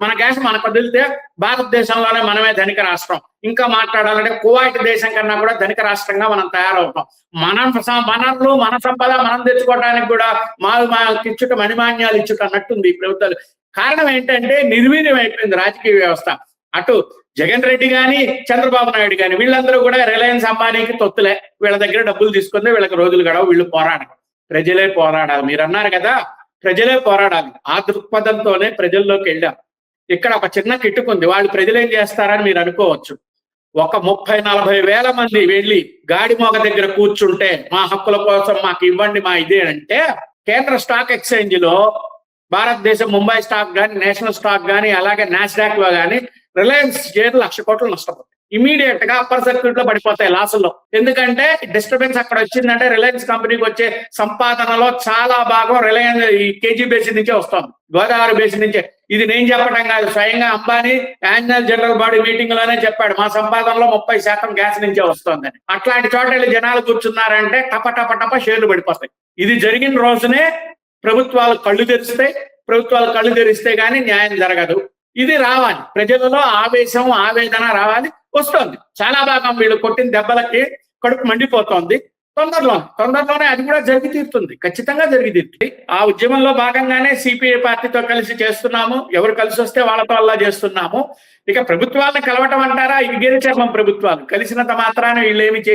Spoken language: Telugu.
మన గ్యాస్ మనకు వదిలితే భారతదేశంలోనే మనమే ధనిక రాష్ట్రం. ఇంకా మాట్లాడాలంటే కువైట్ దేశం కన్నా కూడా ధనిక రాష్ట్రంగా మనం తయారవుతాం. వనరులు మన సంపద మనం తెచ్చుకోవడానికి కూడా మాకు ఇచ్చుట మణిమాన్యాలు ఇచ్చుట అన్నట్టుంది ఈ ప్రభుత్వాలు. కారణం ఏంటంటే నిర్వీర్యం అయిపోయింది రాజకీయ వ్యవస్థ. అటు జగన్ రెడ్డి గాని చంద్రబాబు నాయుడు గాని వీళ్ళందరూ కూడా రిలయన్స్ అంబానీకి తొత్తులే. వీళ్ళ దగ్గర డబ్బులు తీసుకుంటే వీళ్ళకి రోజులు గడవ, వీళ్ళు పోరాడాలి. ప్రజలే పోరాడాలి. మీరు అన్నారు కదా, ప్రజలే పోరాడాలి. ఆ దృక్పథంతోనే ప్రజల్లోకి వెళ్ళాం. ఇక్కడ ఒక చిన్న కిట్టుకుంది. వాళ్ళు ప్రజలు ఏం చేస్తారని మీరు అనుకోవచ్చు. ఒక 30-40 వేల మంది వెళ్ళి గాడిమోగ దగ్గర కూర్చుంటే మా హక్కుల కోసం మాకు ఇవ్వండి మా ఇదే అంటే, కేంద్ర స్టాక్ ఎక్స్చేంజ్ లో భారతదేశం ముంబై స్టాక్ కానీ నేషనల్ స్టాక్ కానీ అలాగే నాస్డాక్ లో కానీ రిలయన్స్ షేర్లు 1,00,000 కోట్లు నష్టపోతాయి. ఇమీడియట్ గా అప్పర్ సర్క్యూట్ లో పడిపోతాయి లాసుల్లో. ఎందుకంటే డిస్టర్బెన్స్ అక్కడ వచ్చిందంటే రిలయన్స్ కంపెనీకి వచ్చే సంపాదనలో చాలా భాగం రిలయన్స్ ఈ కేజీ బేసిన్ నుంచే వస్తుంది, గోదావరి బేసిన్ నుంచే. ఇది నేను చెప్పడం కాదు, స్వయంగా Ambani annual general body meeting లోనే చెప్పాడు, మా సంపాదనలో 30% గ్యాస్ నుంచే వస్తుందని. అట్లాంటి చోట వెళ్ళి జనాలు కూర్చున్నారంటే టప టప టప షేర్లు పడిపోతాయి. ఇది జరిగిన రోజునే ప్రభుత్వాలు కళ్ళు తెరిస్తాయి. ప్రభుత్వాలు కళ్ళు తెరిస్తే గానీ న్యాయం జరగదు. ఇది రావాలి, ప్రజలలో ఆవేశం ఆవేదన రావాలి. వస్తుంది. చాలా భాగం వీళ్ళు కొట్టిన దెబ్బలకి కడుపు మండిపోతోంది. తొందరలోనే అది కూడా జరిగి తీరుతుంది, ఖచ్చితంగా జరిగి తీరుతుంది. ఆ ఉద్యమంలో భాగంగానే సిపిఐ పార్టీతో కలిసి చేస్తున్నాము. ఎవరు కలిసి వస్తే వాళ్ళతో అలా చేస్తున్నాము. ఇక ప్రభుత్వాలను కలవటం అంటారా, ఇవి గెలిచాము ప్రభుత్వాలు కలిసినంత మాత్రాన వీళ్ళు ఏమి